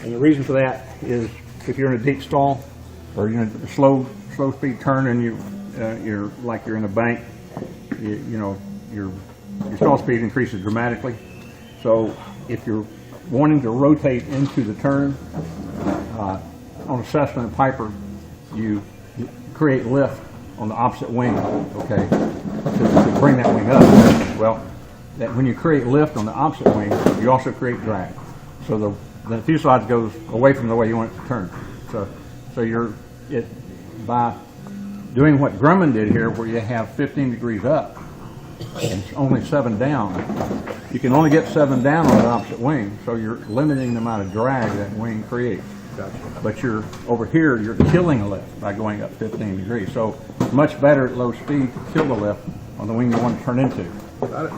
And the reason for that is if you're in a deep stall or you're in a slow speed turn and you're in a bank, your stall speed increases dramatically. So if you're wanting to rotate into the turn on a Cessna and Piper, you create lift on the opposite wing, okay, to bring that wing up. Well, that when you create lift on the opposite wing, you also create drag. So the fuselage goes away from the way you want it to turn. So by doing what Grumman did here, where you have 15 degrees up and only 7 down, you can only get 7 down on the opposite wing, so you're limiting the amount of drag that wing creates. Gotcha. But over here, you're killing a lift by going up 15 degrees. So it's much better at low speed to kill the lift on the wing you want to turn into. Got it.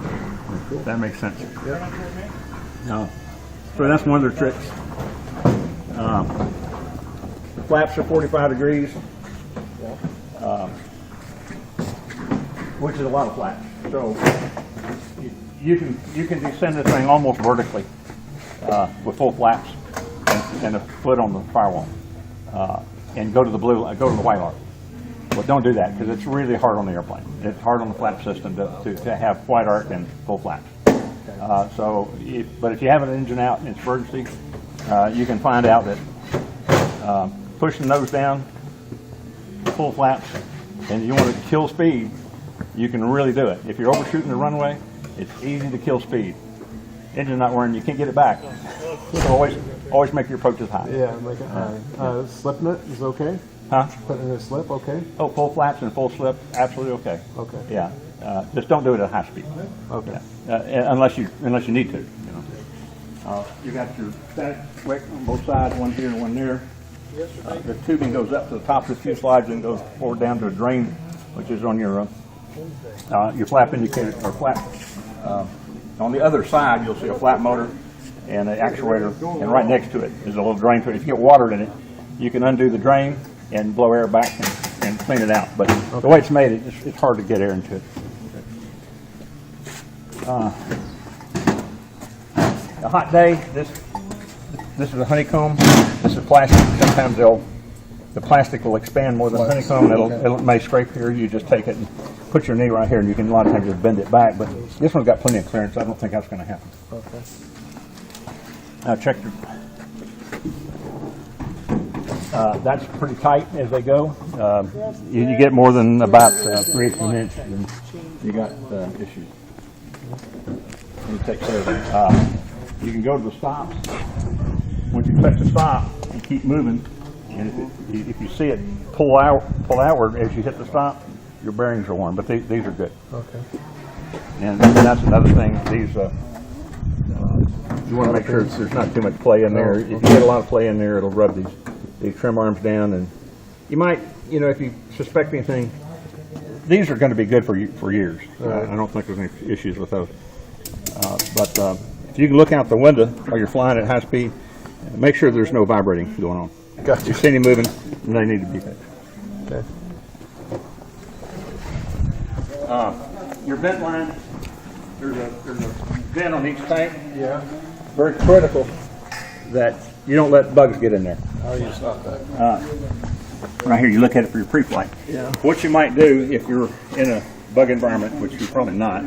Cool. That makes sense. Yeah. No. So that's one of their tricks. The flaps are 45 degrees, which is a lot of flaps. So you can descend this thing almost vertically with full flaps and a foot on the firewall, and go to the white arc. Well, don't do that because it's really hard on the airplane. It's hard on the flap system to have white arc and full flaps. But if you have an engine out and it's emergency, you can find out that pushing the nose down, full flaps, and you want to kill speed, you can really do it. If you're overshooting the runway, it's easy to kill speed. Engine's not running, you can't get it back. So always make your approaches high. Yeah, make it high. Slipping it is okay? Huh? Putting it in a slip, okay? Oh, full flaps and full slip, absolutely okay. Okay. Yeah, just don't do it at high speed. Okay. Unless you need to. You got your static wick on both sides, one here and one there. The tubing goes up to the top of the fuselage and goes forward down to a drain, which is on your flap indicator or flap. On the other side, you'll see a flap motor and an actuator, and right next to it is a little drain. If you get water in it, you can undo the drain and blow air back and clean it out. But the way it's made, it's hard to get air into it. A hot day, this is a honeycomb. This is plastic. Sometimes the plastic will expand more than honeycomb. It may scrape here. You just take it and put your knee right here, and you can a lot of times just bend it back. But this one's got plenty of clearance. I don't think that's going to happen. Okay. Now check your. That's pretty tight as they go. You get more than about 3/8 of an inch, and you got issues. You take care of that. You can go to the stops. Once you touch the stop, you keep moving, and if you see it pull outward as you hit the stop, your bearings are warm. But these are good. Okay. And that's another thing. These you want to make sure there's not too much play in there. If you get a lot of play in there, it'll rub these trim arms down, and you might, if you suspect anything, these are going to be good for years. Right. I don't think there's any issues with those. But if you can look out the window while you're flying at high speed, make sure there's no vibrating going on. Gotcha. If you see any moving, then they need to be fixed. Okay. Your vent line, there's a vent on each tank. Yeah. Very critical that you don't let bugs get in there. How do you stop that? Right here, you look at it for your pre-flight. Yeah. What you might do if you're in a bug environment, which you're probably not,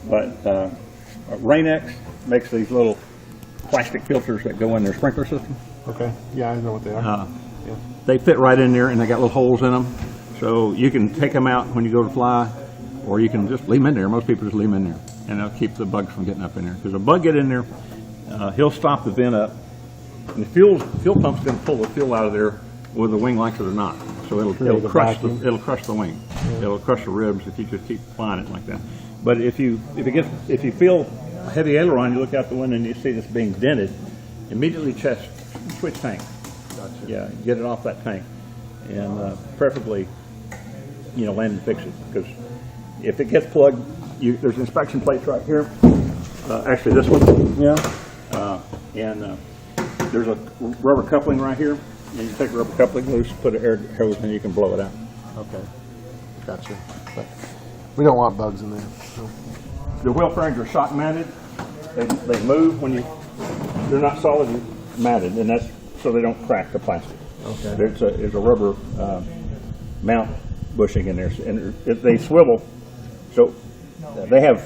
but Rain-X makes these little plastic filters that go in their sprinkler system. Okay. Yeah, I know what they are. Yeah. They fit right in there, and they got little holes in them. So you can take them out when you go to fly, or you can just leave them in there. Most people just leave them in there, and they'll keep the bugs from getting up in there. Because a bug get in there, he'll stop the vent up, and the fuel pump's going to pull the fuel out of there whether the wing likes it or not. So it'll crush the wing. Yeah. It'll crush the ribs if you just keep flying it like that. But if you feel a heavy aileron, you look out the window and you see this being dented, immediately switch tank. Gotcha. Yeah, get it off that tank, and preferably, land and fix it. Because if it gets plugged, there's inspection plates right here. Actually, this one. Yeah. And there's a rubber coupling right here, and you take the rubber coupling loose, put an air hose, and you can blow it out. Okay. Gotcha. But we don't want bugs in there. So. The wheel fairings are shock mounted. They move when they're not solid. mounted, and that's so they don't crack the plastic. Okay. There's a rubber mount bushing in there, and they swivel. So they have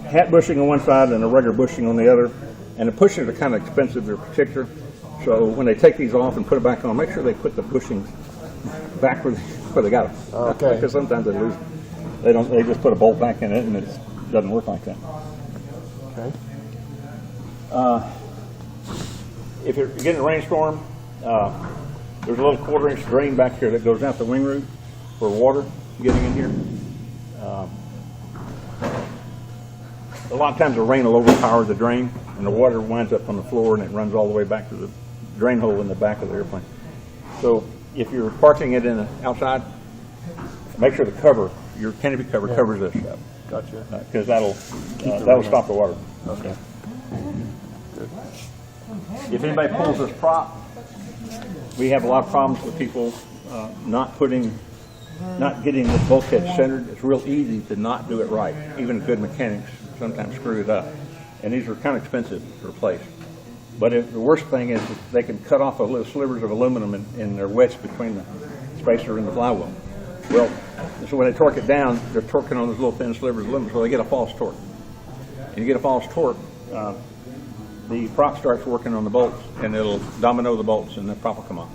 hat bushing on one side and a regular bushing on the other, and the bushings are kind of expensive. They're particular. So when they take these off and put it back on, make sure they put the bushings back where they got them. Okay. Because sometimes they lose them. They don't. They just put a bolt back in it, and it doesn't work like that. Okay. If you're getting a rainstorm, there's a little 1/4-inch drain back here that goes out the wing root for water getting in here. A lot of times the rain will overpower the drain, and the water winds up on the floor, and it runs all the way back to the drain hole in the back of the airplane. So if you're parking it in outside, make sure the cover, your canopy cover, covers this up. Gotcha. Because that'll stop the water. Okay. Good. If anybody pulls this prop, we have a lot of problems with people not getting the bulkhead centered. It's real easy to not do it right. Even good mechanics sometimes screw it up. And these are kind of expensive to replace. But the worst thing is that they can cut off a little slivers of aluminum and they're wedged between the spacer and the flywheel. Well, so when they torque it down, they're torquing on those little thin slivers of aluminum, so they get a false torque. And you get a false torque, the prop starts working on the bolts, and it'll domino the bolts, and the prop will come off.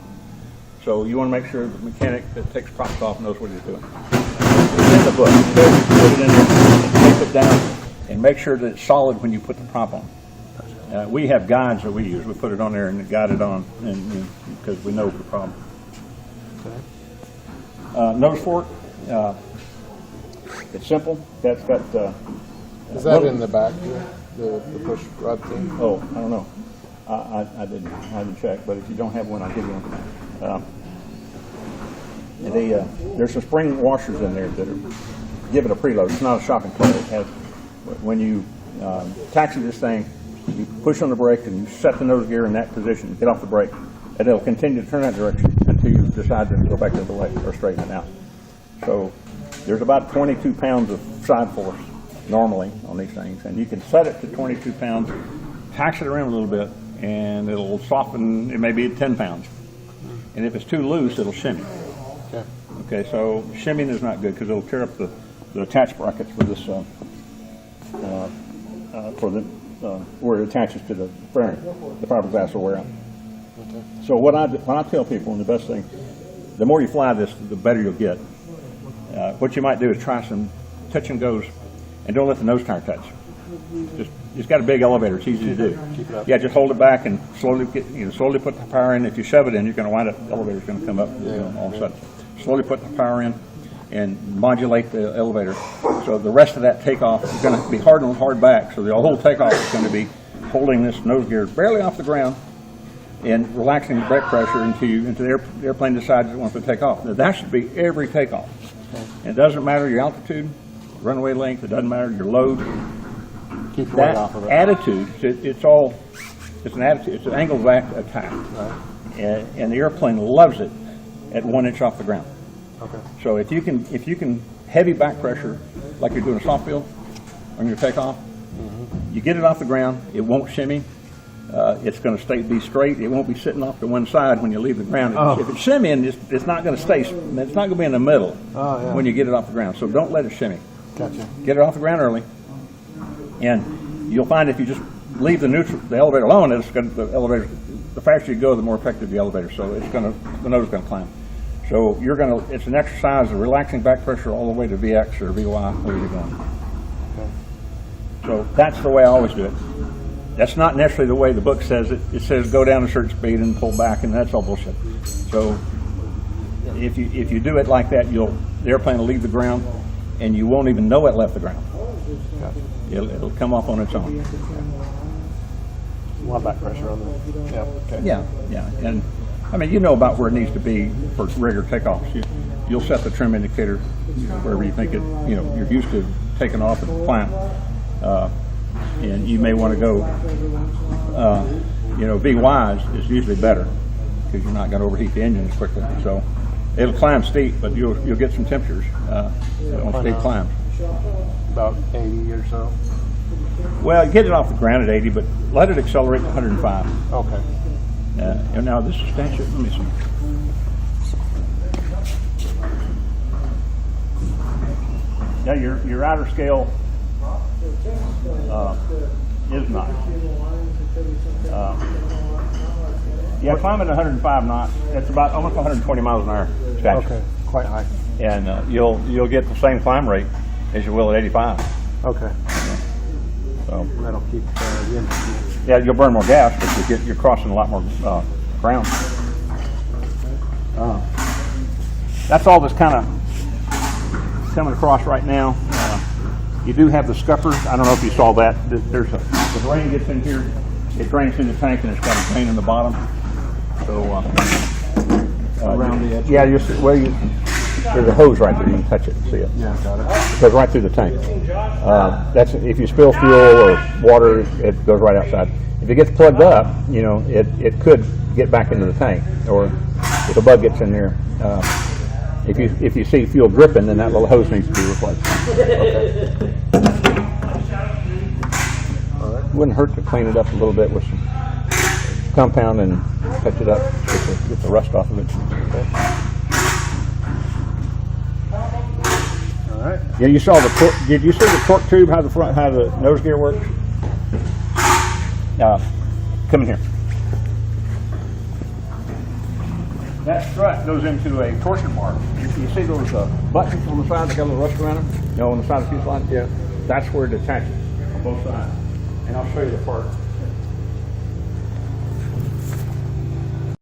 So you want to make sure the mechanic that takes props off knows what he's doing. It's in the book. Put it in there, and tape it down, and make sure that it's solid when you put the prop on. We have guides that we use. We put it on there and guide it on, and because we know the problem. Okay. Nose fork. It's simple. That's got. Is that in the back here? The push rod thing? Oh, I don't know. I haven't checked, but if you don't have one, I'll give you one. There's some spring washers in there that give it a preload. It's not a shopping cart. It has, when you taxi this thing, you push on the brake and you set the nose gear in that position, get off the brake, and it'll continue to turn that direction until you decide to go back the other way or straighten it out. So there's about 22 pounds of side force normally on these things, and you can set it to 22 pounds, tax it around a little bit, and it'll soften. It may be at 10 pounds, and if it's too loose, it'll shimmy. Okay. Okay, so shimming is not good because it'll tear up the attach brackets for this where it attaches to the fairing. The fiberglass will wear out. Okay. So what I tell people, and the best thing, the more you fly this, the better you'll get. What you might do is try some touch and goes, and don't let the nose tire touch. It's got a big elevator. It's easy to do. Keep it up. Yeah, just hold it back and slowly slowly put the power in. If you shove it in, you're going to wind up. The elevator's going to come up all of a sudden. Slowly put the power in and modulate the elevator. So the rest of that takeoff is going to be hard on hard back. So the whole takeoff is going to be holding this nose gear barely off the ground and relaxing the brake pressure until the airplane decides it wants to take off. Now, that should be every takeoff. And it doesn't matter your altitude, runway length. It doesn't matter your load. Keep the weight off of it. Attitude, it's an attitude. It's an angle of attack. Right. And the airplane loves it at 1 inch off the ground. Okay. So if you can heavy back pressure like you're doing a soft build on your takeoff, you get it off the ground, it won't shimmy. It's going to be straight. It won't be sitting off to one side when you leave the ground. Oh. If it's shimmying, it's not going to stay. It's not going to be in the middle when you get it off the ground. So don't let it shimmy. Gotcha. Get it off the ground early, and you'll find if you just leave the elevator alone, the faster you go, the more effective the elevator. So the nose is going to climb. So it's an exercise of relaxing back pressure all the way to VX or VY, where you're going. Okay. So that's the way I always do it. That's not necessarily the way the book says it. It says go down a certain speed and pull back, and that's all bullshit. So if you do it like that, the airplane will leave the ground, and you won't even know it left the ground. Gotcha. It'll come up on its own. A lot of back pressure on the. Yeah. Okay. Yeah, and I mean you know about where it needs to be for regular takeoffs. You'll set the trim indicator wherever you think it. You're used to taking off and climb. And you may want to go, VYs is usually better because you're not going to overheat the engine as quickly. So it'll climb steep, but you'll get some temperatures on steep climbs. About 80 or so. Well, get it off the ground at 80, but let it accelerate to 105. Okay. And now this suspension, let me see. Yeah, your outer scale is nice. Yeah, climbing at 105 knots, that's about almost 120 miles an hour. Statute. Okay. Quite high. And you'll get the same climb rate as you will at 85. Okay. So That'll keep the engine. yeah, you'll burn more gas, but you're crossing a lot more ground. That's all that's kind of coming across right now. You do have the scuppers. I don't know if you saw that. There's the rain gets in here, it drains in the tank, and it's got a drain in the bottom. So Around the edge. yeah, there's a hose right there. You can touch it and see it. Yeah, got it. It goes right through the tank. That's if you spill fuel or water, it goes right outside. If it gets plugged up, it could get back into the tank, or if a bug gets in there. If you see fuel dripping, then that little hose needs to be replaced. Okay. All right. Wouldn't hurt to clean it up a little bit with some compound and touch it up, get the rust off of it. All right. Yeah, you saw the torque. Did you see the torque tube? How the nose gear works? Come in here. That strut goes into a torsion bar. You see those buttons on the side that got a little rust around them? On the side of the fuselage? Yeah. That's where it attaches on both sides. And I'll show you the part.